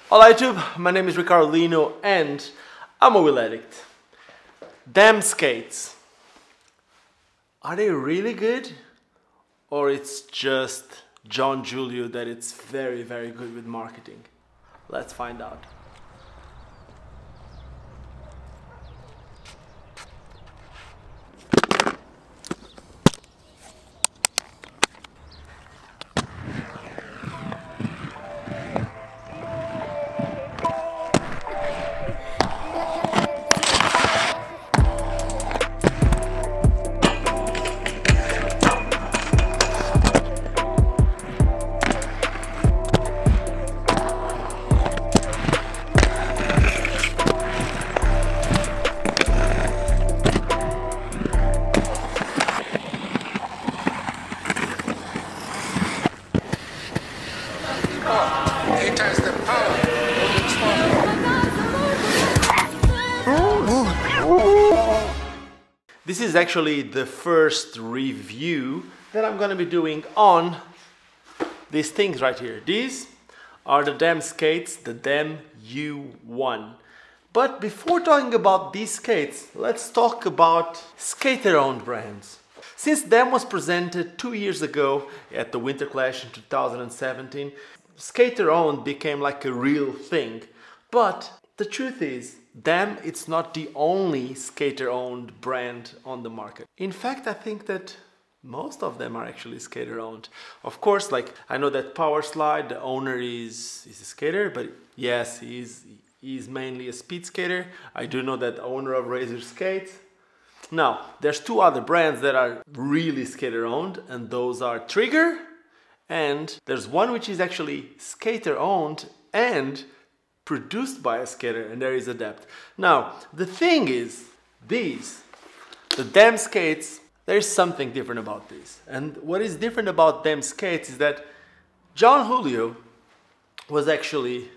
Hola YouTube, my name is Ricardo Lino and I'm a wheel addict. Damn skates. Are they really good? Or it's just John Julio that it's very good with marketing? Let's find out. This is actually the first review that I'm gonna be doing on these things right here. These are the Dem skates, the Dem U1. But before talking about these skates, let's talk about skater-owned brands. Since Dem was presented 2 years ago at the Winter Clash in 2017, skater-owned became like a real thing. But the truth is, Dem, it's not the only skater-owned brand on the market. In fact, I think that most of them are actually skater-owned. Of course, like I know that Power Slide, the owner is a skater, but yes, he's mainly a speed skater. I do know that the owner of Razor Skates. Now, there's two other brands that are really skater-owned, and those are Trigger, and there's one which is actually skater-owned and produced by a skater, and there is Adapt. Now, the thing is, the Dem skates, there's something different about these. And what is different about Dem skates is that John Julio was actually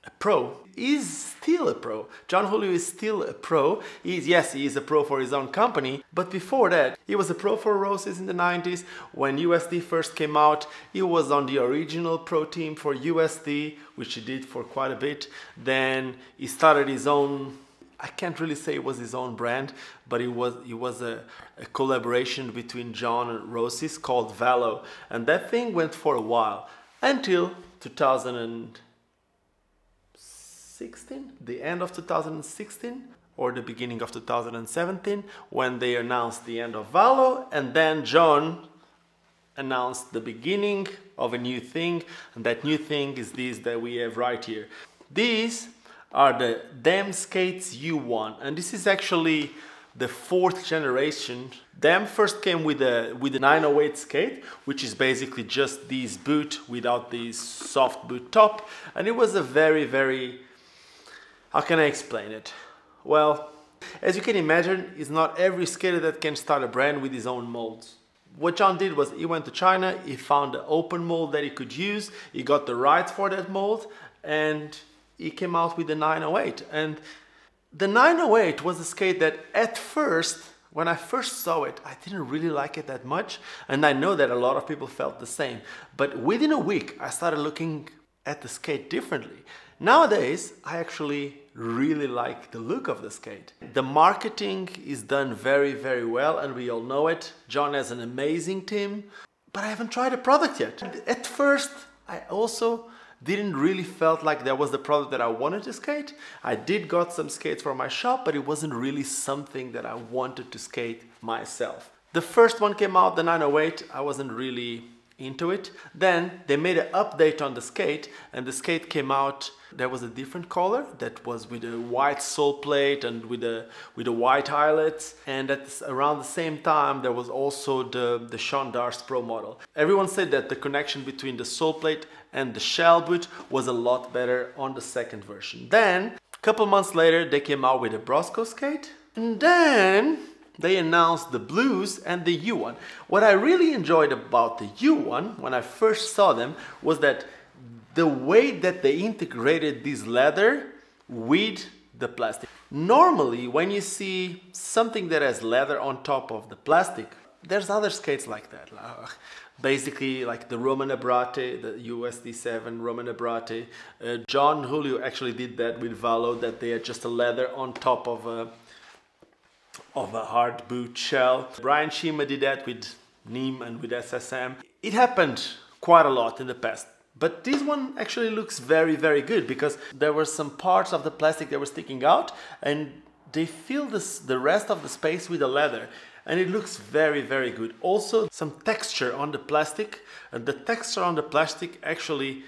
a pro. He's still a pro. John Julio is still a pro. Yes, he is a pro for his own company, but before that, he was a pro for Roses in the 90s. When USD first came out, he was on the original pro team for USD, which he did for quite a bit. Then he started his own, I can't really say it was his own brand, but it was a collaboration between John and Roses called Valo. And that thing went for a while, until 2016, the end of 2016 or the beginning of 2017, when they announced the end of Valo, and then John announced the beginning of a new thing, and that new thing is these that we have right here. These are the Dem Skates U1, and this is actually the 4th generation. Dem first came with a 908 skate, which is basically just this boot without this soft boot top, and it was a very how can I explain it? Well, as you can imagine, it's not every skater that can start a brand with his own molds. What John did was he went to China, he found an open mold that he could use, he got the rights for that mold, and he came out with the 908. And the 908 was a skate that at first, when I first saw it, I didn't really like it that much, and I know that a lot of people felt the same. But within a week, I started looking at the skate differently. Nowadays, I actually really like the look of the skate. The marketing is done very well, and we all know it. John has an amazing team, but I haven't tried the product yet. At first, I also didn't really felt like that was the product that I wanted to skate. I did got some skates for my shop, but it wasn't really something that I wanted to skate myself. The first one came out, the 908, I wasn't really into it. Then they made an update on the skate, and the skate came out. There was a different color that was with a white sole plate and with a white eyelets, and around the same time there was also the Sean Darst Pro model. Everyone said that the connection between the sole plate and the shell boot was a lot better on the second version. Then a couple months later they came out with a Brosco skate, and then they announced the Blues and the U1. What I really enjoyed about the U1 when I first saw them was that the way that they integrated this leather with the plastic. Normally, when you see something that has leather on top of the plastic, there's other skates like that. basically like the Roman Abrate, the USD7 Roman Abrate. John Julio actually did that with Valo, that they had just a leather on top of a hard boot shell. Brian Shima did that with Neem and with SSM. It happened quite a lot in the past. But this one actually looks very, very good, because there were some parts of the plastic that were sticking out and they fill the rest of the space with the leather. And it looks very, very good. Also, some texture on the plastic, and the texture on the plastic actually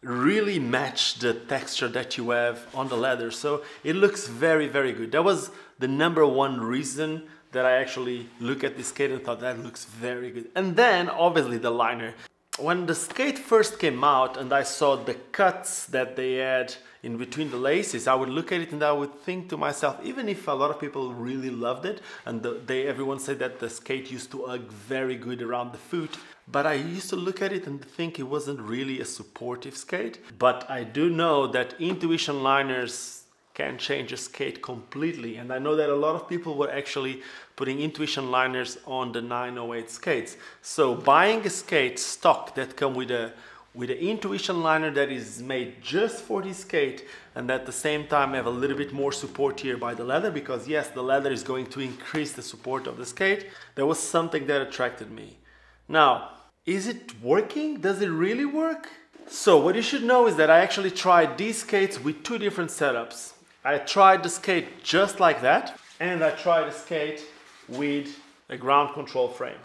really matched the texture that you have on the leather. So it looks very, very good. That was the #1 reason that I actually look at this skate and thought that looks very good. And then obviously the liner. When the skate first came out and I saw the cuts that they had in between the laces, I would look at it and I would think to myself, even if a lot of people really loved it and everyone said that the skate used to hug very good around the foot, but I used to look at it and think it wasn't really a supportive skate. But I do know that Intuition liners can change a skate completely, and I know that a lot of people were actually putting Intuition liners on the 908 skates. So buying a skate stock that come with an Intuition liner that is made just for this skate, and at the same time have a little bit more support here by the leather, because yes, the leather is going to increase the support of the skate. That was something that attracted me. Now, is it working? Does it really work? So what you should know is that I actually tried these skates with 2 different setups. I tried the skate just like that, and I tried the skate with a ground control frame.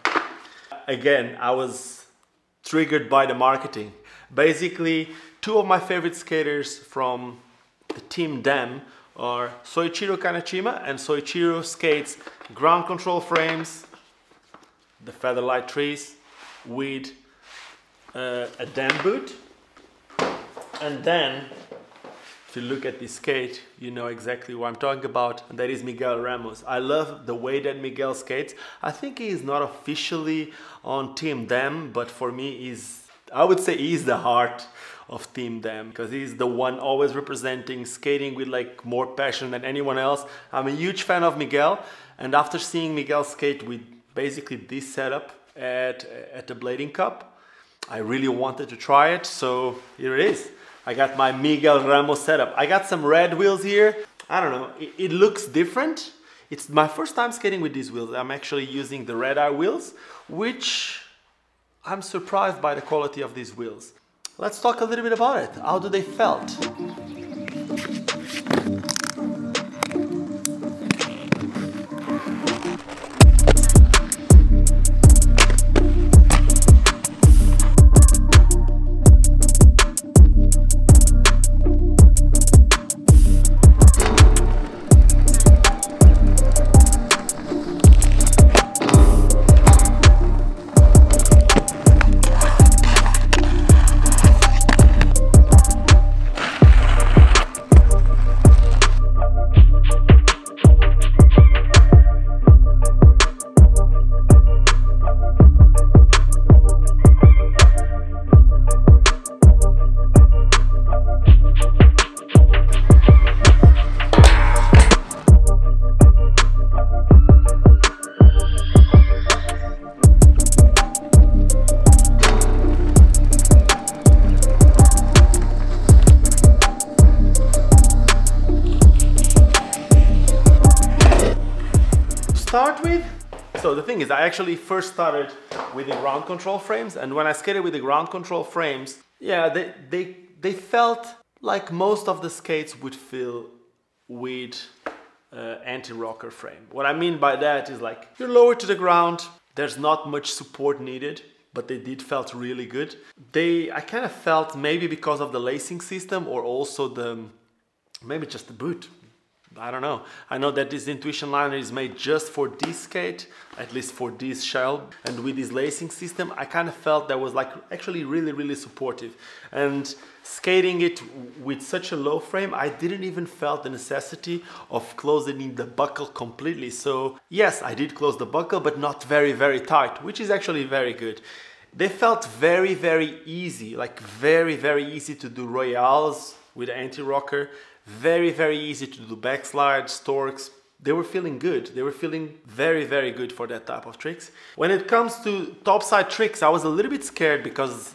Again, I was triggered by the marketing. Basically, 2 of my favorite skaters from the Team Dem are Soichiro Kaneshima and Soichiro skates ground control frames, the Featherlight trees, with a Dem boot. And then, if you look at this skate, you know exactly what I'm talking about, and that is Miguel Ramos. I love the way that Miguel skates. I think he is not officially on Team Dem, but for me, I would say he's the heart of Team Dem, because he's the one always representing skating with like more passion than anyone else. I'm a huge fan of Miguel, and after seeing Miguel skate with basically this setup at the Blading Cup, I really wanted to try it, so here it is. I got my Miguel Ramos setup. I got some red wheels here. I don't know, it looks different. It's my first time skating with these wheels. I'm actually using the red eye wheels, which I'm surprised by the quality of these wheels. Let's talk a little bit about it. How do they felt? So the thing is, I actually first started with the ground control frames, and when I skated with the ground control frames, yeah, they felt like most of the skates would feel with anti-rocker frame. What I mean by that is like you're lower to the ground, there's not much support needed, but they did felt really good. I kind of felt maybe because of the lacing system, or also maybe just the boot. I don't know. I know that this Intuition liner is made just for this skate, at least for this shell, and with this lacing system, I kind of felt that was like actually really, really supportive. And skating it with such a low frame, I didn't even felt the necessity of closing the buckle completely. So yes, I did close the buckle, but not very, very tight, which is actually very good. They felt very, very easy, like very, very easy to do royales with anti-rocker. Very, very easy to do backslides, storks, they were feeling good. They were feeling very, very good for that type of tricks. When it comes to topside tricks, I was a little bit scared because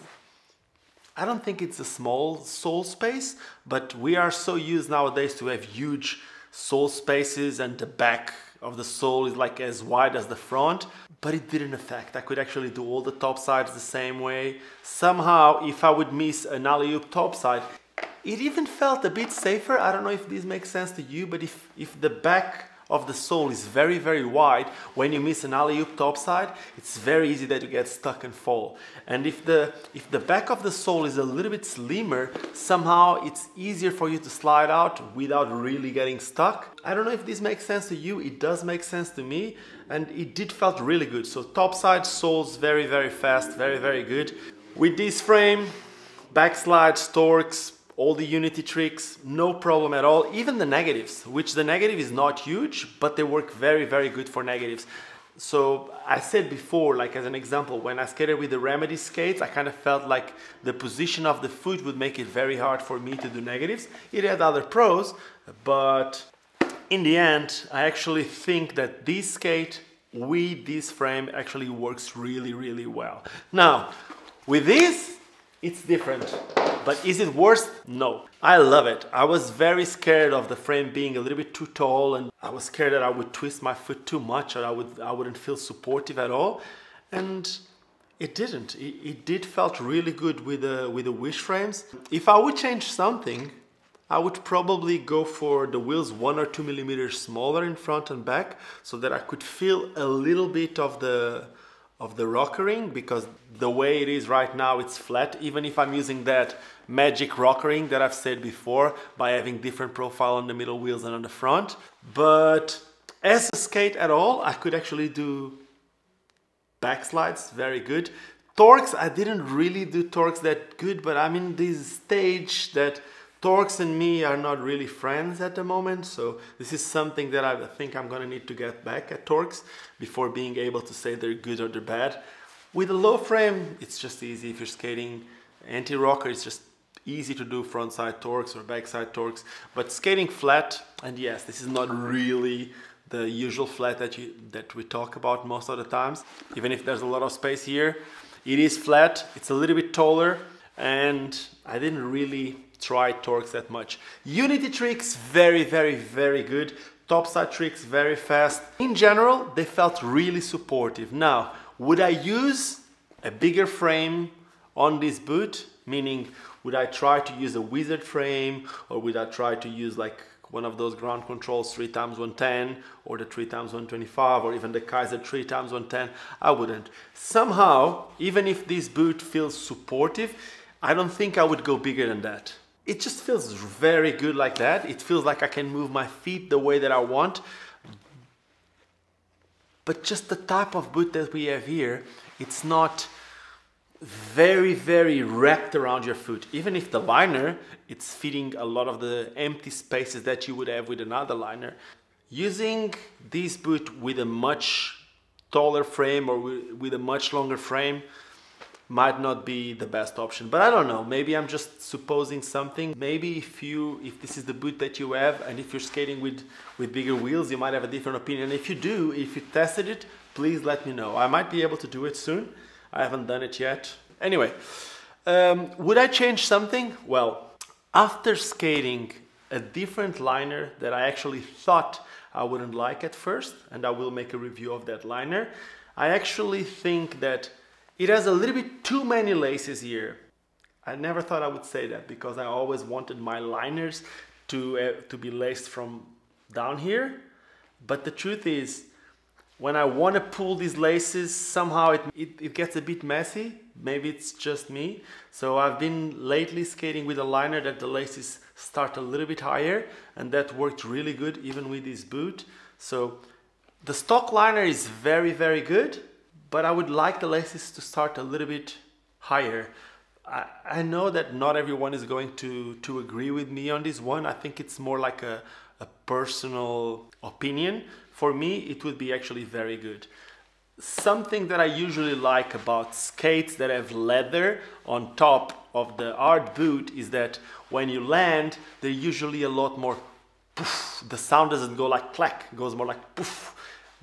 I don't think it's a small sole space, but we are so used nowadays to have huge sole spaces and the back of the sole is like as wide as the front, but it didn't affect. I could actually do all the topsides the same way. Somehow, if I would miss an alley-oop topside, it even felt a bit safer. I don't know if this makes sense to you, but if the back of the sole is very, very wide, when you miss an alley-oop topside, it's very easy that you get stuck and fall. And if the back of the sole is a little bit slimmer, somehow it's easier for you to slide out without really getting stuck. I don't know if this makes sense to you. It does make sense to me, and it did felt really good. So topside soles, very, very fast, very, very good. With this frame, backslides, torques, all the unity tricks, no problem at all. Even the negatives, which the negative is not huge, but they work very, very good for negatives. So I said before, like as an example, when I skated with the Remedy skates, I kind of felt like the position of the foot would make it very hard for me to do negatives. It had other pros, but in the end, I actually think that this skate with this frame actually works really, really well. Now, with this, it's different. But is it worse? No. I love it. I was very scared of the frame being a little bit too tall, and I was scared that I would twist my foot too much or I wouldn't feel supportive at all. And it didn't. It did felt really good with the Wish frames. If I would change something, I would probably go for the wheels 1 or 2 millimeters smaller in front and back so that I could feel a little bit of the rockering, because the way it is right now, it's flat. Even if I'm using that magic rockering that I've said before by having different profile on the middle wheels and on the front. But as a skate at all, I could actually do backslides very good. Torques, I didn't really do torques that good, but I'm in this stage that torques and me are not really friends at the moment, so this is something that I think I'm gonna need to get back at torques before being able to say they're good or they're bad. With a low frame, it's just easy. If you're skating anti-rocker, it's just easy to do frontside torques or backside torques. But skating flat, and yes, this is not really the usual flat that we talk about most of the times. Even if there's a lot of space here, it is flat. It's a little bit taller, and I didn't really try torques that much. Unity tricks, very, very, very good. Topside tricks, very fast. In general, they felt really supportive. Now, would I use a bigger frame on this boot? Meaning, would I try to use a Wizard frame, or would I try to use like one of those ground controls 3x110 or the 3x125 or even the Kaiser 3x110? I wouldn't. Somehow, even if this boot feels supportive, I don't think I would go bigger than that. It just feels very good like that. It feels like I can move my feet the way that I want. But just the type of boot that we have here, it's not very, very wrapped around your foot. Even if the liner, it's fitting a lot of the empty spaces that you would have with another liner. Using this boot with a much taller frame or with a much longer frame might not be the best option, but I don't know. Maybe I'm just supposing something. Maybe if this is the boot that you have, and if you're skating with bigger wheels, you might have a different opinion. If you do, if you tested it, please let me know. I might be able to do it soon. I haven't done it yet. Anyway, would I change something? Well, after skating a different liner that I actually thought I wouldn't like at first, and I will make a review of that liner, I actually think that it has a little bit too many laces here. I never thought I would say that, because I always wanted my liners to be laced from down here. But the truth is, when I want to pull these laces, somehow it gets a bit messy. Maybe it's just me. So I've been lately skating with a liner that the laces start a little bit higher, and that worked really good even with this boot. So the stock liner is very, very good, but I would like the laces to start a little bit higher. I know that not everyone is going to agree with me on this one. I think it's more like a personal opinion. For me, it would be actually very good. Something that I usually like about skates that have leather on top of the hard boot is that when you land, they're usually a lot more poof. The sound doesn't go like clack, it goes more like poof.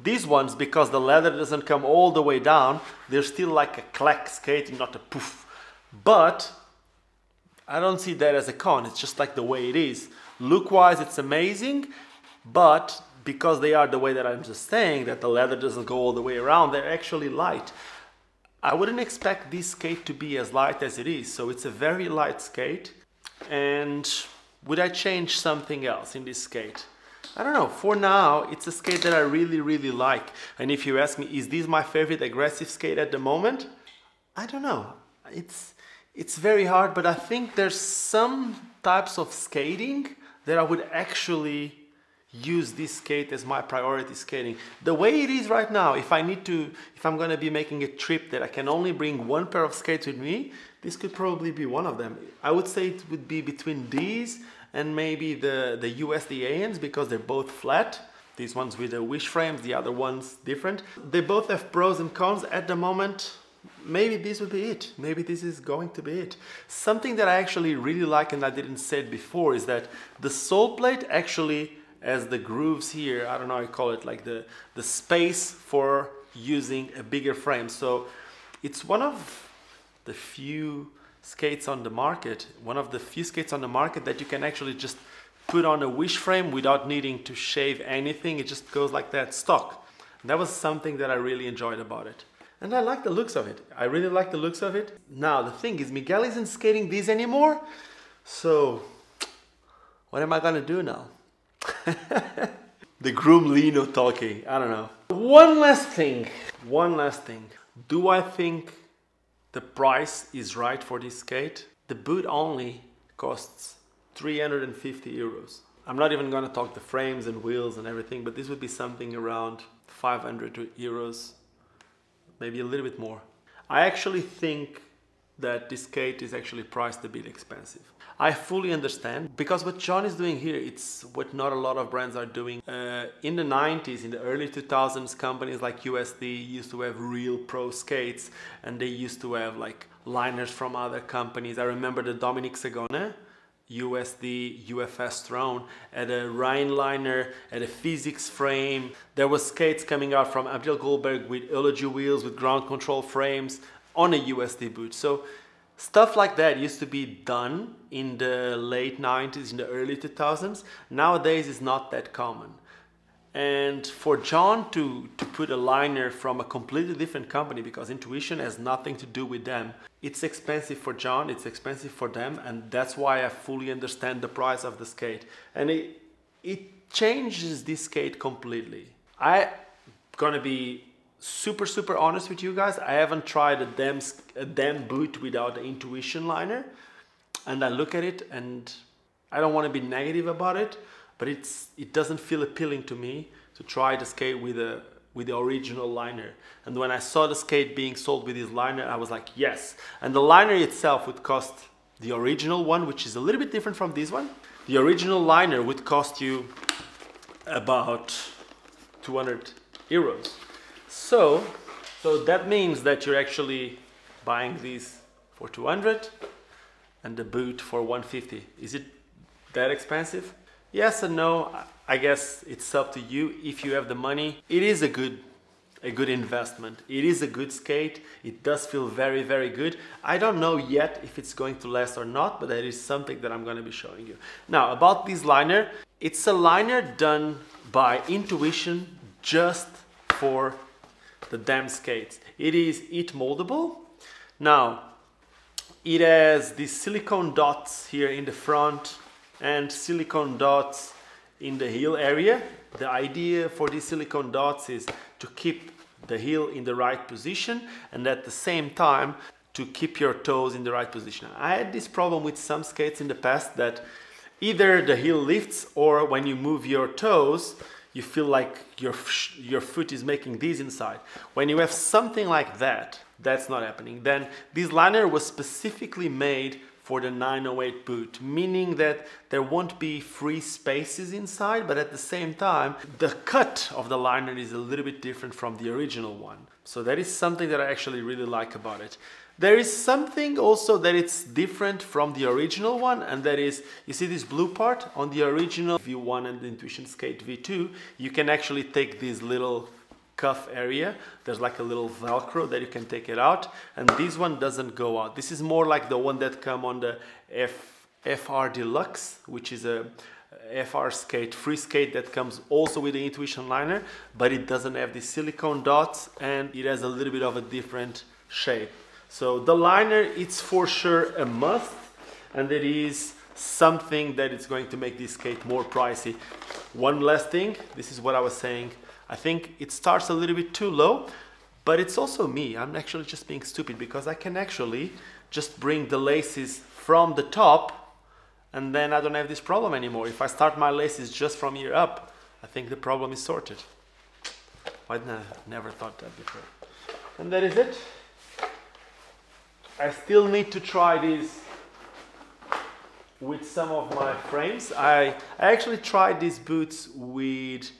These ones, because the leather doesn't come all the way down, they're still like a clack skate, not a poof. But I don't see that as a con, it's just like the way it is. Look-wise, it's amazing, but because they are the way that I'm just saying, that the leather doesn't go all the way around, they're actually light. I wouldn't expect this skate to be as light as it is, so it's a very light skate. And would I change something else in this skate? I don't know, for now, it's a skate that I really like. And if you ask me, is this my favorite aggressive skate at the moment? I don't know. It's very hard, but I think there's some types of skating that I would actually use this skate as my priority skating. The way it is right now, if I'm gonna be making a trip that I can only bring one pair of skates with me, this could probably be one of them. I would say it would be between these and maybe the USDANs, because they're both flat. These ones with the wish frames, the other ones different. They both have pros and cons at the moment. Maybe this would be it. Maybe this is going to be it. Something that I actually really like, and I didn't say it before, is that the sole plate actually has the grooves here. I don't know how you call it, like the space for using a bigger frame. So it's one of the few skates on the market, that you can actually just put on a wish frame without needing to shave anything. It just goes like that, stock. And that was something that I really enjoyed about it. And I like the looks of it. I really like the looks of it. Now, the thing is, Miguel isn't skating these anymore. So, what am I gonna do now? The groom Lino talking. I don't know. One last thing. Do I think the price is right for this skate? The boot only costs 350 euros. I'm not even gonna talk the frames and wheels and everything, but this would be something around 500 euros. Maybe a little bit more. I actually think that this skate is actually priced a bit expensive. I fully understand, because what John is doing here, it's what not a lot of brands are doing. In the 90s, in the early 2000s, companies like USD used to have real pro skates, and they used to have like liners from other companies. I remember the Dominic Sagone, USD UFS Throne, had a Rhine liner, had a physics frame. There was skates coming out from Abdel Goldberg with Eulogy wheels, with ground control frames on a USD boot. So stuff like that used to be done in the late 90s, in the early 2000s. Nowadays it's not that common. And for John to put a liner from a completely different company, because Intuition has nothing to do with them, it's expensive for John, it's expensive for them, and that's why I fully understand the price of the skate. And it changes this skate completely. I'm gonna be super honest with you guys. I haven't tried a damn boot without the Intuition liner, and I look at it and I don't want to be negative about it, but it doesn't feel appealing to me to try the skate with the original liner. And when I saw the skate being sold with this liner, I was like, yes. And the liner itself would cost, the original one, which is a little bit different from this one, the original liner would cost you about 200 euros. So that means that you're actually buying these for 200 and the boot for 150. Is it that expensive? Yes and no. I guess it's up to you if you have the money. It is a good investment. It is a good skate. It does feel very good. I don't know yet if it's going to last or not, but that is something that I'm going to be showing you. Now, about this liner, it's a liner done by Intuition just for the damn skates. It is heat moldable. Now, it has these silicone dots here in the front and silicone dots in the heel area. The idea for these silicone dots is to keep the heel in the right position and at the same time to keep your toes in the right position. I had this problem with some skates in the past that either the heel lifts or when you move your toes, you feel like your foot is making this inside. When you have something like that, that's not happening. Then this liner was specifically made for the 908 boot, meaning that there won't be free spaces inside, but at the same time, the cut of the liner is a little bit different from the original one. So that is something that I actually really like about it. There is something also that it's different from the original one, and that is, you see this blue part? On the original V1 and the Intuition Skate V2, you can actually take this little cuff area. There's like a little Velcro that you can take it out, and this one doesn't go out. This is more like the one that come on the FR Deluxe, which is a FR skate, free skate that comes also with the Intuition liner, but it doesn't have the silicone dots and it has a little bit of a different shape. So the liner, it's for sure a must, and it is something that is going to make this skate more pricey. One last thing, this is what I was saying, I think it starts a little bit too low, but it's also me. I'm actually just being stupid because I can actually just bring the laces from the top, and then I don't have this problem anymore. If I start my laces just from here up, I think the problem is sorted. I never thought that before. And that is it. I still need to try this with some of my frames. I actually tried these boots with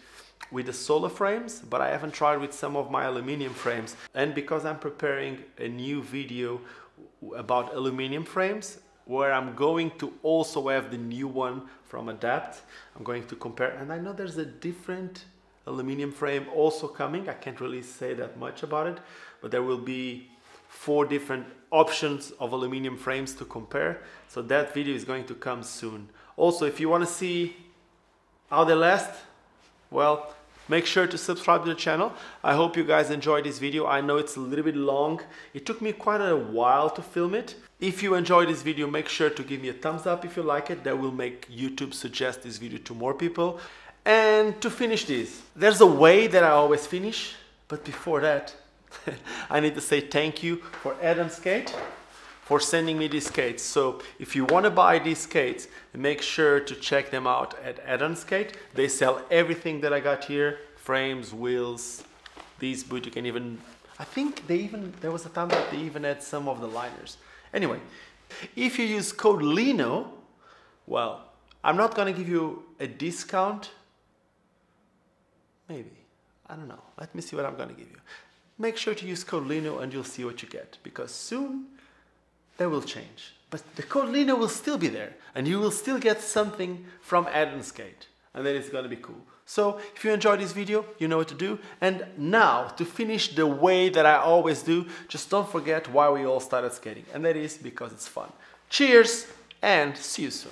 the solar frames, but I haven't tried with some of my aluminum frames. And because I'm preparing a new video about aluminum frames, where I'm going to also have the new one from Adapt, I'm going to compare, and I know there's a different aluminum frame also coming. I can't really say that much about it, but there will be 4 different options of aluminum frames to compare. So that video is going to come soon. Also, if you want to see how they last, well, make sure to subscribe to the channel. I hope you guys enjoyed this video. I know it's a little bit long. It took me quite a while to film it. If you enjoyed this video, make sure to give me a thumbs up if you like it. That will make YouTube suggest this video to more people. And to finish this, there's a way that I always finish, but before that, I need to say thank you for Adam Skate for sending me these skates. So if you want to buy these skates, make sure to check them out at Adam Skate. They sell everything that I got here, frames, wheels, these boots. You can even, I think there was a time that they even had some of the liners. Anyway, if you use code Lino, well, I'm not going to give you a discount. Maybe, I don't know. Let me see what I'm going to give you. Make sure to use code Lino and you'll see what you get, because soon that will change. But the code Lino will still be there, and you will still get something from Adam Skate, and then it's going to be cool. So if you enjoyed this video, you know what to do. And now, to finish the way that I always do, just don't forget why we all started skating, and that is because it's fun. Cheers, and see you soon.